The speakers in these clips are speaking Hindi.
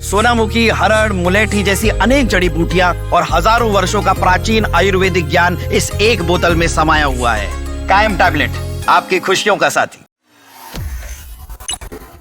सोनामुखी, हरड़, मुलेठी जैसी अनेक जड़ी बूटियां और हजारों वर्षों का प्राचीन आयुर्वेदिक ज्ञान इस एक बोतल में समाया हुआ है। कायम टैबलेट, आपकी खुशियों का साथी।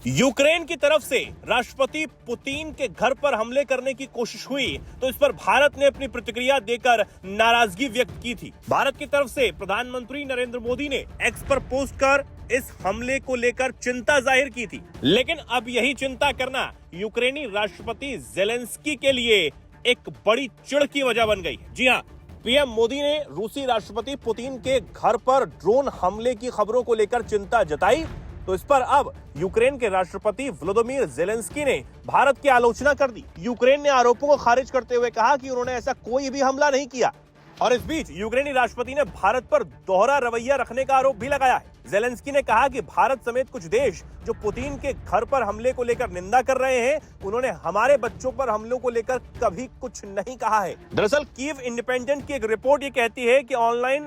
यूक्रेन की तरफ से राष्ट्रपति पुतिन के घर पर हमले करने की कोशिश हुई तो इस पर भारत ने अपनी प्रतिक्रिया देकर नाराजगी व्यक्त की थी। भारत की तरफ से प्रधानमंत्री नरेंद्र मोदी ने एक्स पर पोस्ट कर इस हमले को लेकर चिंता जाहिर की थी, लेकिन अब यही चिंता करना यूक्रेनी राष्ट्रपति जेलेंस्की के लिए एक बड़ी चिढ़ की वजह बन गई है। जी हाँ, पीएम मोदी ने रूसी राष्ट्रपति पुतिन के घर पर ड्रोन हमले की खबरों को लेकर चिंता जताई तो इस पर अब यूक्रेन के राष्ट्रपति व्लादिमीर जेलेंस्की ने भारत की आलोचना कर दी। यूक्रेन ने आरोपों को खारिज करते हुए कहा कि उन्होंने ऐसा कोई भी हमला नहीं किया और इस बीच यूक्रेनी राष्ट्रपति ने भारत पर दोहरा रवैया रखने का आरोप भी लगाया है। जेलेंस्की ने कहा कि भारत समेत कुछ देश जो पुतिन के घर पर हमले को लेकर निंदा कर रहे हैं, उन्होंने हमारे बच्चों पर हमलों को लेकर कभी कुछ नहीं कहा है। दरअसल कीव इंडिपेंडेंट की एक रिपोर्ट ये कहती है कि ऑनलाइन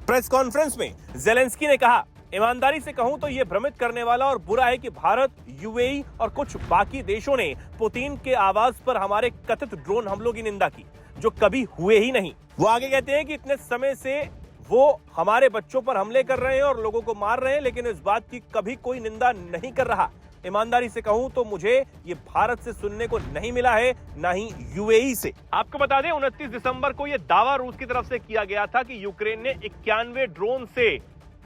प्रेस कॉन्फ्रेंस में जेलेंस्की ने कहा, ईमानदारी से कहूं तो यह भ्रमित करने वाला और बुरा है कि भारत, यूएई और कुछ बाकी देशों ने पुतिन के आवास पर हमारे कथित ड्रोन हमलों की निंदा की, जो कभी हुए ही नहीं। वो आगे कहते हैं कि इतने समय से वो हमारे बच्चों पर हमले कर रहे हैं और लोगों को मार रहे हैं, लेकिन इस बात की कभी कोई निंदा नहीं कर रहा। ईमानदारी से कहूं तो मुझे ये भारत से सुनने को नहीं मिला है, ना ही यूएई से। आपको बता दें, 29 दिसंबर को यह दावा रूस की तरफ से किया गया था कि यूक्रेन ने 91 ड्रोन से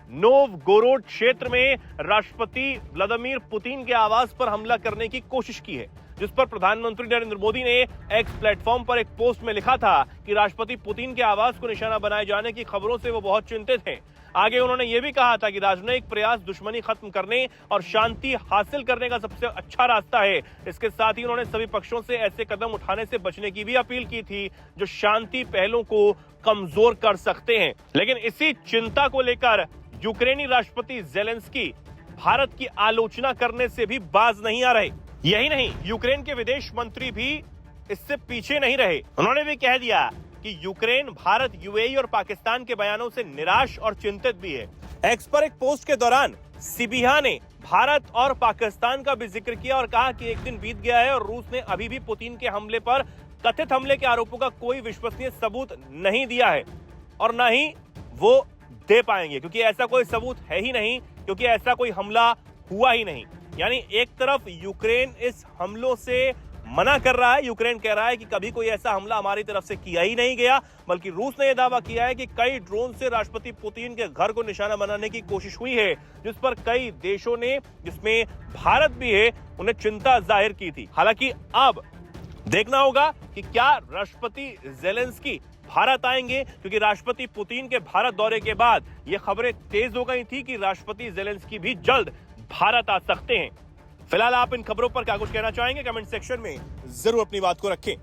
नोवगोरोड क्षेत्र में राष्ट्रपति व्लादिमीर पुतिन के आवास पर हमला करने की कोशिश की है, जिस पर प्रधानमंत्री नरेंद्र मोदी ने एक्स प्लेटफॉर्म पर एक पोस्ट में लिखा था कि राष्ट्रपति पुतिन के आवास को निशाना बनाए जाने की खबरों से वो बहुत चिंतित हैं। आगे उन्होंने ये भी कहा था कि राजनयिक प्रयास दुश्मनी खत्म करने और शांति हासिल करने का सबसे अच्छा रास्ता है। इसके साथ ही उन्होंने सभी पक्षों से ऐसे कदम उठाने से बचने की भी अपील की थी जो शांति पहलों को कमजोर कर सकते हैं। लेकिन इसी चिंता को लेकर यूक्रेनी राष्ट्रपति जेलेंस्की भारत की आलोचना करने से भी बाज नहीं आ रहे। यही नहीं, यूक्रेन के विदेश मंत्री भी इससे पीछे नहीं रहे। उन्होंने भी कह दिया कि यूक्रेन भारत, यूएई और पाकिस्तान के बयानों से निराश और चिंतित भी है। एक्स पर एक पोस्ट के दौरान सिबिहा ने भारत और पाकिस्तान का भी जिक्र किया और कहा कि एक दिन बीत गया है और रूस ने अभी भी पुतिन के हमले पर, कथित हमले के आरोपों का कोई विश्वसनीय सबूत नहीं दिया है और न ही वो दे पाएंगे, क्योंकि ऐसा कोई सबूत है ही नहीं, क्योंकि ऐसा कोई हमला हुआ ही नहीं। यानी एक तरफ यूक्रेन इस हमलों से मना कर रहा है, यूक्रेन कह रहा है कि कभी कोई ऐसा हमला हमारी तरफ से किया ही नहीं गया, बल्कि रूस ने यह दावा किया है कि कई ड्रोन से राष्ट्रपति पुतिन के घर को निशाना बनाने की कोशिश हुई है, जिस पर कई देशों ने, जिसमें भारत भी है, उन्हें चिंता जाहिर की थी। हालांकि अब देखना होगा कि क्या राष्ट्रपति जेलेंस्की भारत आएंगे, क्योंकि राष्ट्रपति पुतिन के भारत दौरे के बाद ये खबरें तेज हो गई थी कि राष्ट्रपति जेलेंस्की भी जल्द भारत आ सकते हैं। फिलहाल आप इन खबरों पर क्या कुछ कहना चाहेंगे, कमेंट सेक्शन में जरूर अपनी बात को रखें।